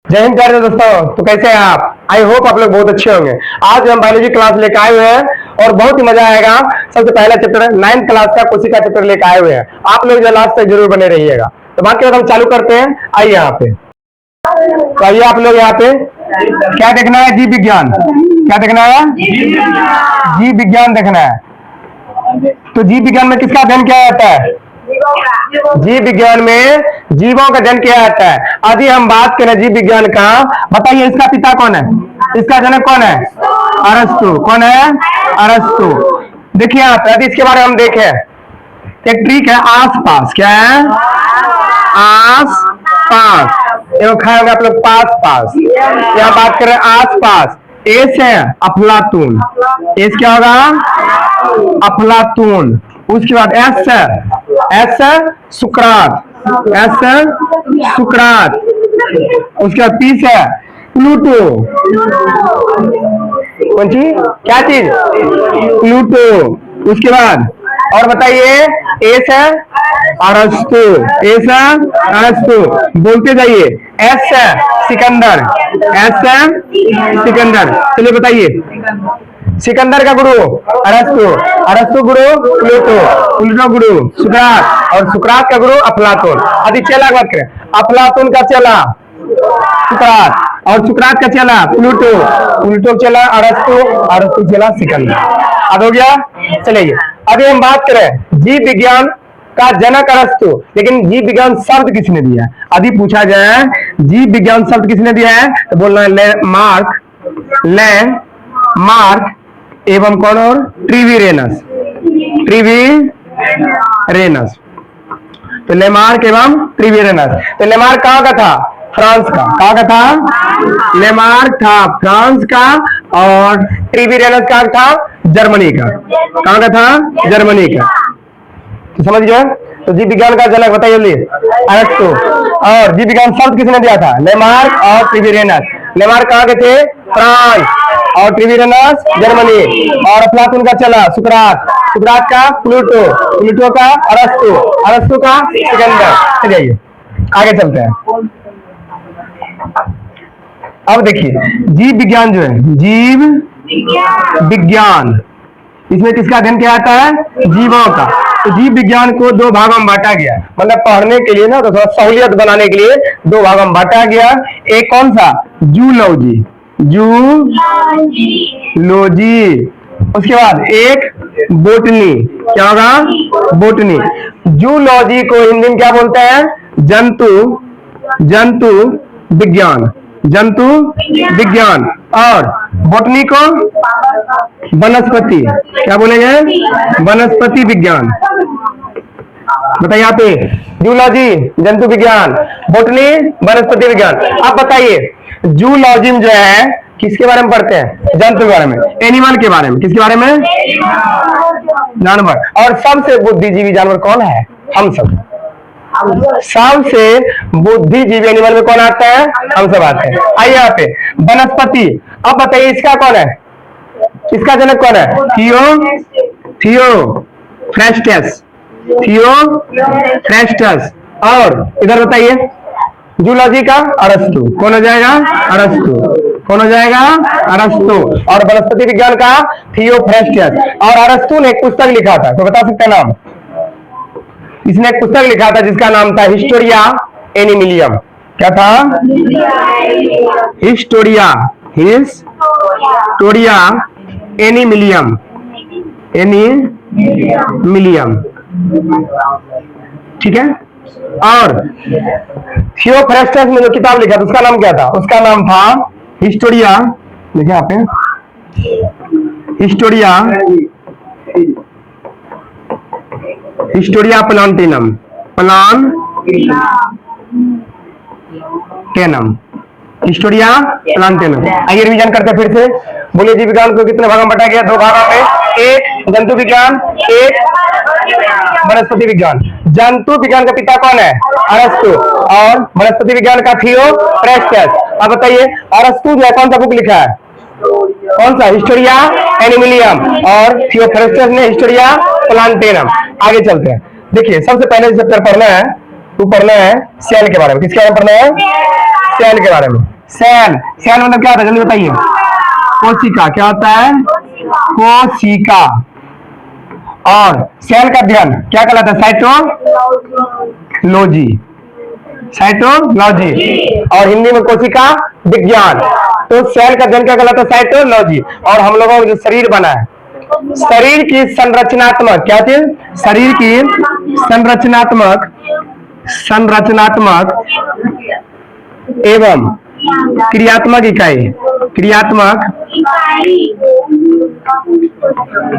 जय हिंद प्यारे दोस्तों। तो कैसे हैं आप? आई होप आप लोग बहुत अच्छे होंगे। आज हम बायोलॉजी क्लास लेकर आए हुए हैं और बहुत ही मजा आएगा। सबसे पहला चैप्टर 9th क्लास का कोशिका चैप्टर लेकर आए हुए हैं। आप लोग जो लास्ट तक जरूर बने रहिएगा। तो बाकी हम चालू करते हैं। आइए यहाँ पे, तो आइए आप लोग यहाँ पे क्या देखना है? जीव विज्ञान। क्या देखना है? जीव विज्ञान देखना है। तो जीव विज्ञान में किसका अध्ययन किया जाता है? जीव विज्ञान में जीवों का अध्ययन किया जाता है। अभी हम बात करें जीव विज्ञान का। बताइए इसका पिता कौन है? इसका जनक कौन है? अरस्तु। कौन है? अरस्तु। देखिए आप यदि इसके बारे में हम देखें, एक ट्रिक है आस-पास। क्या है? आस-पास। ये खाएंगे आप लोग पास पास। यहाँ बात करें आस-पास। एस है अफलातून। एस क्या होगा? अफलातून। उसके बाद एस है, एस है सुकरात। एस है सुकरात। उसके बाद पी से प्लूटो। कौन चीज? क्या चीज? प्लूटो। उसके बाद और बताइए, एस है अरस्तु। एस है अरस्तु। बोलते जाइए। एस है सिकंदर। एस है सिकंदर। चलिए बताइए, सिकंदर का गुरु अरस्तु। अरस्तु गुरु प्लूटो। प्लूटो गुरु सुकरात और सुकरात का गुरु अफलातून। अभी चेला बात करें। अफलातून का चेला सुकरात और सुकरात का चेला प्लूटो। प्लूटो चेला अरस्तु। अरस्तु चेला सिकंदर। अब हो गया। चलिए अभी हम बात करें जीव विज्ञान का जनक अरस्तु। लेकिन जीव विज्ञान शब्द किसने दिया है? अभी पूछा जाए जीव विज्ञान शब्द किसने दिया है तो बोलना है मार्क एवं कौन और ट्रिवीरेनस। ट्रिवीरेनस। तो लेमार्क एवं ट्रिवीरेनस। तो लेमार्क कहाँ का था? फ्रांस का। कहाँ का था? लेमार्क था फ्रांस का और ट्रिवीरेनस कहाँ था? जर्मनी का। कहाँ का था? जर्मनी का। तो समझ गए? तो जीव विज्ञान का जनक बताइए अरस्तु। और जीव विज्ञान शब्द किसने दिया था? लेमार्क और ट्रिवीरेनस। लेमार्क कहाँ के थे? फ्रांस और ट्रिवीरेनस जर्मनी। और अफलातून का चला सुकरात। सुकरात का प्लूटो। प्लूटो का अरस्तु। अरस्तु का सिकंदर। चलिए आगे चलते हैं। अब देखिए जीव विज्ञान जो है, जीव विज्ञान, इसमें किसका अध्ययन किया जाता है? जीवों का। तो जीव विज्ञान को दो भागों में बांटा गया। मतलब पढ़ने के लिए ना तो थोड़ा सहूलियत बनाने के लिए दो भागों में बांटा गया। एक कौन सा? जूलॉजी। जूलॉजी। उसके बाद एक बोटनी। क्या होगा? बोटनी। जूलॉजी को हिंदी में क्या बोलते हैं? जंतु विज्ञान। जंतु विज्ञान। और बोटनी को वनस्पति। क्या बोलेंगे? वनस्पति विज्ञान। बताइए यहाँ पे जूलॉजी जंतु विज्ञान, बोटनी वनस्पति विज्ञान। अब बताइए जूलॉजी जो है किसके बारे में पढ़ते हैं? जंतु के बारे में, एनिमल के बारे में। किसके बारे में? जानवर। और सबसे बुद्धिजीवी जानवर कौन है? हम सब। सबसे बुद्धिजीवी एनिमल में कौन आता है? हम सब आते हैं। आइए यहाँ पे वनस्पति। अब बताइए इसका कौन है? इसका जनक कौन है? थियोफ्रेस्टस। और इधर बताइए जूलॉजी का अरस्तु। कौन हो जाएगा? अरस्तु। कौन हो जाएगा? अरस्तु। और वनस्पति विज्ञान का थियोफ्रेस्टस। और अरस्तु ने एक पुस्तक लिखा था, तो बता सकते हैं नाम? इसने एक पुस्तक लिखा था जिसका नाम था हिस्टोरिया एनिमिलियम। क्या था? हिस्टोरिया एनिमिलियम। ठीक है। और थियोफ्रेस्टस ने जो किताब लिखा था उसका नाम क्या था? उसका नाम था हिस्टोरिया। देखिए यहाँ पे हिस्टोरिया प्लांटेनम। हिस्टोरिया प्लांटेनम। आइए रिवीजन करते हैं फिर से। बोलिए जीव विज्ञान को कितने भागों में बांटा गया? दो भागों में। एक जंतु विज्ञान, एक वनस्पति विज्ञान। जंतु विज्ञान का पिता कौन है? अरस्तु। और वनस्पति विज्ञान का थियोफ्रेस्टस। अब बताइए अरस्तु जो है कौन सा बुक लिखा है? कौन सा? हिस्टोरिया एनिमिलियम। और थियोफ्रेस्टस ने हिस्टोरिया प्लांटेनम। आगे चलते हैं। देखिए सबसे पहले चैप्टर पढ़ना है तो पढ़ना है सेल के बारे में। किसके बारे में पढ़ना है? सेल के बारे में। सेल, सेल मतलब क्या होता है, जल्दी बताइए। कोशिका, क्या होता है, कोशिका। और सेल का अध्ययन क्या कहलाता है, साइटोलॉजी, साइटोलॉजी। और हिंदी में कोशिका विज्ञान। तो सेल का अध्ययन क्या कहलाता है, साइटोलॉजी। और हम लोगों का जो शरीर बना है, शरीर की संरचनात्मक, क्या चीज, शरीर की संरचनात्मक एवं क्रियात्मक इकाई, क्रियात्मक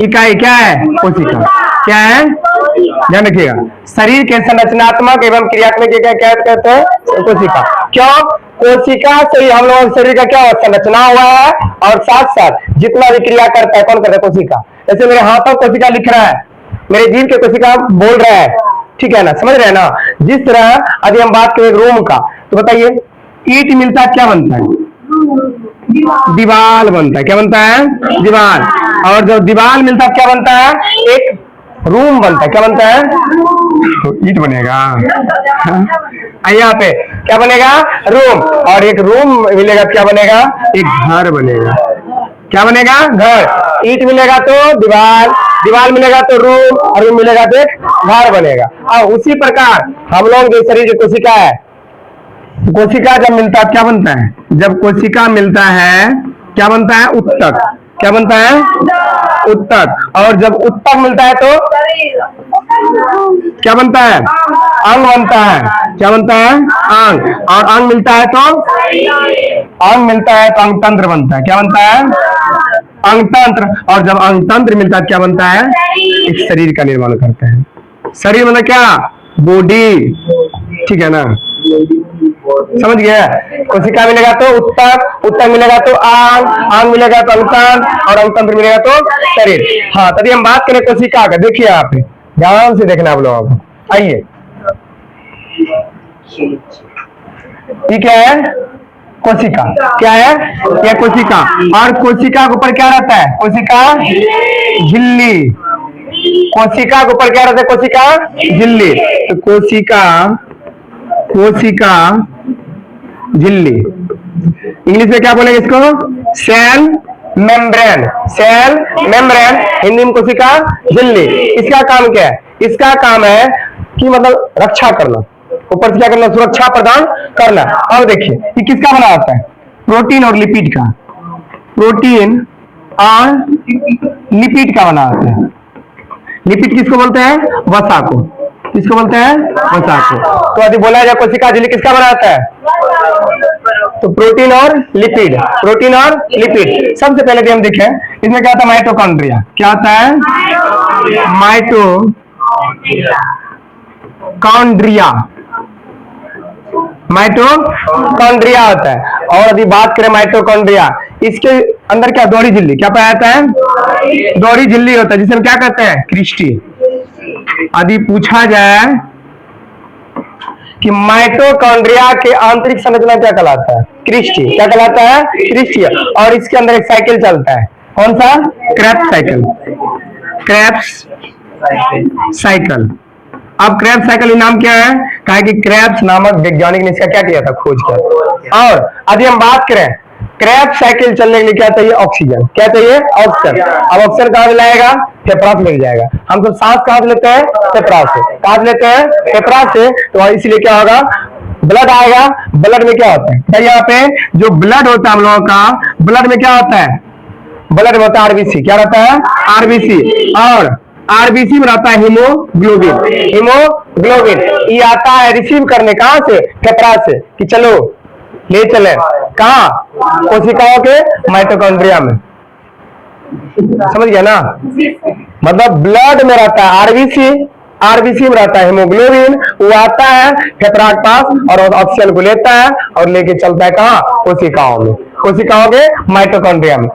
इकाई क्या है, कोशिका। क्या है, ध्यान रखिएगा, शरीर के संरचनात्मक एवं क्रियात्मक इकाई क्या कहते हैं, कोशिका। क्यों, कोशिका से ही हम लोगों के शरीर का क्या संरचना हुआ है, और साथ साथ जितना भी क्रिया करता है, कौन करता है, कोशिका। जैसे मेरे हाथों कोशिका लिख रहा है, मेरे जीभ के कोशिका बोल रहा है, ठीक है ना, समझ रहे हैं ना। जिस तरह यदि हम बात करें रूम का, तो बताइए ईंट मिलता है, क्या बनता है, दीवार बनता है। क्या बनता है, दीवार। और जब दीवार मिलता है, क्या बनता है, एक रूम बनता है। क्या बनता है, ईंट बनेगा। यहाँ पे क्या बनेगा, रूम। और एक रूम मिलेगा, क्या बनेगा, एक घर बनेगा। क्या बनेगा, घर। ईंट मिलेगा तो दीवार, दीवार मिलेगा तो रूम, और रूम मिलेगा तो एक घर बनेगा। और उसी प्रकार हम लोग जो शरीर की कोशिका है, कोशिका जब मिलता है क्या बनता है, जब कोशिका मिलता है क्या बनता है, उत्तक। क्या बनता है, उत्तक। और जब उत्तक मिलता है तो क्या बनता है, अंग बनता है। क्या बनता है, अंग। और अंग मिलता है तो अंगतंत्र बनता है। क्या बनता है, अंगतंत्र। और जब अंगतंत्र मिलता है क्या बनता है, एक शरीर का निर्माण करते हैं। शरीर मतलब क्या, बॉडी, ठीक है ना, समझ गया। कोशिका मिलेगा तो उत्तक, उत्तक मिलेगा तो आंग, आंग मिलेगा तो अंगतंत्र, और अंगतंत्र मिलेगा तो शरीर। हाँ, तभी हम बात करें कोशिका का, देखिए आप ध्यान से देखना आप लोगों को। आइए, ठीक है, कोशिका क्या है, यह कोशिका। और कोशिका के ऊपर क्या रहता है, कोशिका झिल्ली। कोशिका के ऊपर क्या रहता है, कोशिका झिल्ली। तो कोशिका झिल्ली, इंग्लिश में क्या बोलेंगे इसको, cell membrane. Cell membrane, Hindi में कोशिका झिल्ली। इसका काम क्या है, इसका काम है कि मतलब रक्षा करना, ऊपर से क्या करना, सुरक्षा प्रदान करना। अब देखिए ये किसका बना होता है, प्रोटीन और लिपिड का। प्रोटीन और लिपिड का बना होता है। लिपिड किसको बोलते हैं, वसा को। किसको बोलते हैं, वसा को। तो यदि बोला जाए कोशिका झिल्ली किसका बना होता है, तो प्रोटीन और लिपिड। प्रोटीन और लिपिड। सबसे पहले भी हम देखें इसमें क्या होता है, माइटोकॉन्ड्रिया। क्या होता है, माइटोकॉन्ड्रिया। माइटोकॉन्ड्रिया होता है। और यदि बात करें माइटोकॉन्ड्रिया, इसके अंदर क्या, दोहरी झिल्ली। क्या पाया जाता है, दोहरी झिल्ली होता है, जिसे हम क्या कहते हैं, क्रिस्टी। यदि पूछा जाए कि माइटोकॉन्ड्रिया के आंतरिक संरचना क्या कहलाता है, क्रिस्टी। क्या कहलाता है, क्रिस्टी। और इसके अंदर एक साइकिल चलता है, कौन सा, क्रेब्स साइकिल। Krebs cycle. अब क्रेब्स साइकिल नाम क्या है, कहा कि क्रेब्स नामक वैज्ञानिक ने इसका क्या किया था, खोज किया। और यदि हम बात करें क्रेब्स साइकिल चलने के लिए क्या चाहिए, ऑक्सीजन। क्या चाहिए, ऑक्सीजन। अब ऑक्सीजन कहां से लाएगा, फेफड़ा से मिल जाएगा। हम सब सांस कहां से लेते हैं, फेफड़ा से। कहां से लेते हैं, फेफड़ा से। तो इसलिए क्या होगा, ब्लड आएगा। ब्लड में क्या होता है, यहाँ पे जो ब्लड होता है हम लोगों का, ब्लड में क्या होता है, ब्लड में होता है आरबीसी। क्या रहता है, आरबीसी। और आरबीसी में रहता है हीमोग्लोबिन। हीमोग्लोबिन ये आता है रिसीव करने, कहां से, फेफड़ा से, कि चलो ले चले कहा, कोशिकाओं के माइटोकॉन्ड्रिया में। समझ गया ना, मतलब ब्लड में रहता है आरबीसी, आरबीसी में रहता है हीमोग्लोबिन, वो आता है फेफड़ा के पास और ऑक्सीजन को लेता है और लेके चलता है कहाँ, कोशिकाओं में, कोशिकाओं के माइटोकॉन्ड्रिया में।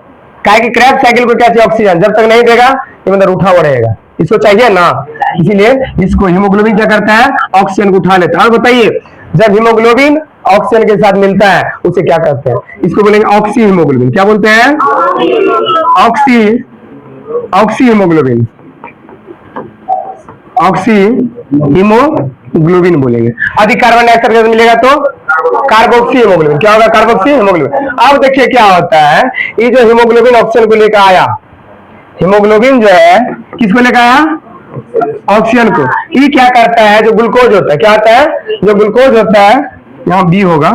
क्या कि क्रेब्स साइकिल को क्या चाहिए, ऑक्सीजन। जब तक नहीं देगा ये मतलब उठा हुआ रहेगा, इसको चाहिए ना, इसीलिए इसको हीमोग्लोबिन क्या करता है, ऑक्सीजन को उठा लेता है। और बताइए जब हीमोग्लोबिन ऑक्सीजन के साथ मिलता है उसे क्या कहते हैं, इसको बोलेंगे ऑक्सी हीमोग्लोबिन। क्या बोलते हैं, oxy haemoglobin. Oxy haemoglobin. Haemoglobin बोलेंगे। अधिक कार्बन डाइऑक्साइड गैस मिलेगा तो कार्बोक्सी हीमोग्लोबिन। क्या होगा? Carboxy haemoglobin. अब देखिए क्या होता है, ये जो हीमोग्लोबिन ऑक्सीजन को लेकर आया, हीमोग्लोबिन जो है किसको लेकर आया? ऑक्सीजन को। ये क्या करता है, जो ग्लूकोज होता है, क्या होता है? जो ग्लूकोज होता है, यहाँ बी होगा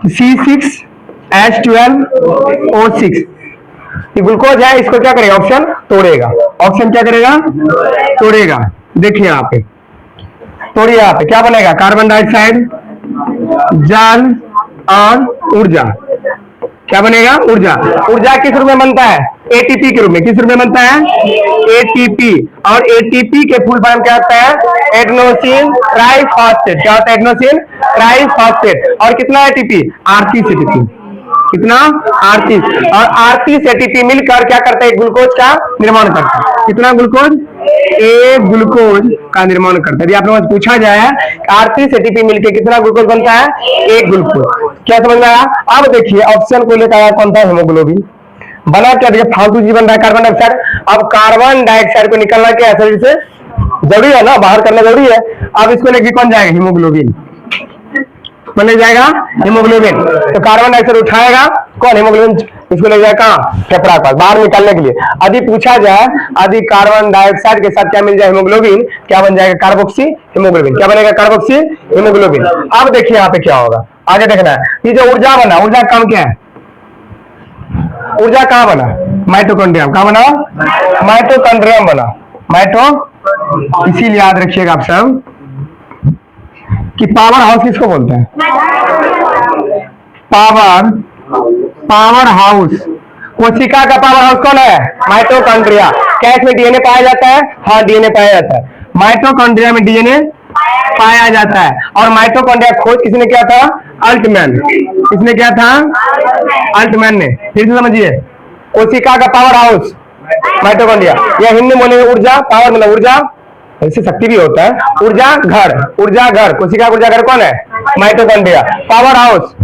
C6H12O6, ये ग्लूकोज है, इसको क्या करेगा? ऑक्सीजन तोड़ेगा। ऑक्सीजन क्या करेगा? तोड़ेगा। देखिए यहाँ पे तोड़िए, यहाँ पे क्या बनेगा? कार्बन डाइऑक्साइड, जल और ऊर्जा। क्या बनेगा? ऊर्जा। ऊर्जा किस रूप में बनता है? एटीपी के रूप में। किस रूप में बनता है? एटीपी। और एटीपी के फुल फॉर्म क्या होता है? Adenosine triphosphate. क्या होता है? Adenosine triphosphate. और कितना एटीपी? 38 एटीपी। कितना? 38। और 38 एटीपी मिलकर क्या करता है? ग्लूकोज का निर्माण करता है। कितना ग्लूकोज? एक ग्लूकोज का निर्माण करता है। यदि आप लोगों से पूछा जाए 38 एटीपी मिलकर कितना ग्लूकोज बनता है? एक ग्लूकोज। क्या समझ में आया? अब देखिए ऑक्सीजन को लेकर आया कौन था? हीमोग्लोबिन। बना क्या? देखिए फालतू जी बन रहा है कार्बन डाइऑक्साइड। अब कार्बन डाइऑक्साइड को निकलना क्या है शरीर से? जरूरी है ना, बाहर करना जरूरी है। अब इसको लेके कौन जाएगा? हीमोग्लोबिन बन जाएगा हीमोग्लोबिन। तो कार्बन डाइऑक्साइड उठाएगा कौन? हीमोग्लोबिन। इसको ले जाएगा कहाँ? फेफड़ा पर बाहर निकालने के लिए। यदि पूछा जाए यदि कार्बन डाइऑक्साइड के साथ क्या मिल जाए? हीमोग्लोबिन, क्या बन जाएगा? Carboxy haemoglobin. क्या बनेगा? Carboxy haemoglobin. अब देखिए यहाँ पे क्या होगा, आगे देखना है। ये जो ऊर्जा बना, ऊर्जा का काम क्या है? ऊर्जा कहाँ बना? माइटोकॉन्ड्रियम। कहाँ बना? माइटोकॉन्ड्रियम बना। माइटो, इसीलिए याद रखिएगा आप सब कि पावर हाउस किसको बोलते हैं? Power house. कोशिका का पावर हाउस कौन है? माइटोकॉन्ड्रिया। क्या इसमें डीएनए पाया जाता है? हाँ, डीएनए पाया जाता है। माइटोकॉन्ड्रिया में डीएनए पाया जाता है। और माइटोकॉन्ड्रिया खोज किसने किया था? अल्टमैन। किसने किया था? अल्टमैन ने। फिर से समझिए, कोशिका का पावर हाउस माइटोकॉन्ड्रिया, या हिंदी बोलेंगे ऊर्जा। पावर मतलब ऊर्जा, इससे शक्ति भी होता है। ऊर्जा घर, ऊर्जा घर। कोशिका ऊर्जा घर कौन है? माइटोकॉन्ड्रिया। Power house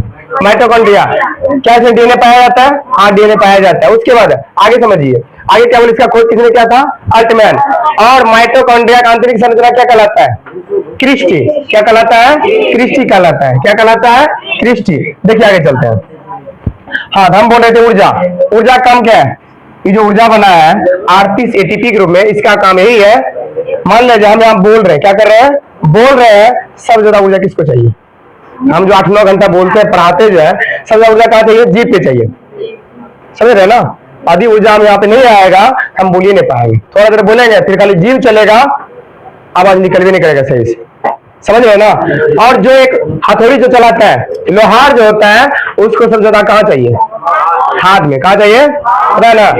mitochondria. क्या इसमें डीएनए पाया जाता है? हाँ, डीएनए पाया जाता है। उसके बाद आगे समझिए, आगे क्या बोले? इसका खोज किसने किया था? अल्टमैन। और माइटोकॉन्ड्रिया का आंतरिक संरचना क्या कहलाता है? क्रिस्टी। क्या कहलाता है? क्रिस्टी कहलाता है। क्या कहलाता है? क्रिस्टी। देखिए आगे चलते हैं। हाँ, हम बोल रहे थे ऊर्जा। ऊर्जा का काम क्या है? ये जो ऊर्जा बना है 38 एटीपी के रूप में, इसका काम यही है। मान लीजिए हम यहाँ बोल रहे हैं, क्या कर रहे हैं? बोल रहे हैं। सबसे ज्यादा ऊर्जा किसको चाहिए? हम जो 8-9 घंटा बोलते हैं, पढ़ाते जो है, सबसे ज्यादा ऊर्जा कहाँ चाहिए? जीभ पे चाहिए। समझ रहे ना? आधी ऊर्जा हम यहाँ पे नहीं आएगा, हम बोल ही नहीं पाएंगे। थोड़ा देर बोलेंगे, फिर खाली जीभ चलेगा, आवाज निकल भी नहीं करेगा सही से। समझ रहे ना? और जो एक हथौड़ी जो चलाता है, लोहार जो होता है, उसको सबसे ज्यादा कहाँ चाहिए? हाथ में। कहाँ चाहिए? पता ना?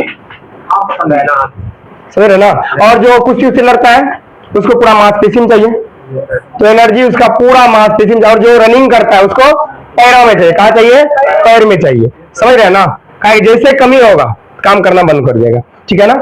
समझ रहे ना? और जो कुछ से लड़ता है, उसको पूरा मांसपेशी में चाहिए। तो एनर्जी उसका पूरा मांसपेशी में। और जो रनिंग करता है, उसको पैरों में चाहिए। कहाँ चाहिए? पैर में चाहिए। समझ रहे ना? जैसे कमी होगा, काम करना बंद कर देगा। ठीक है ना?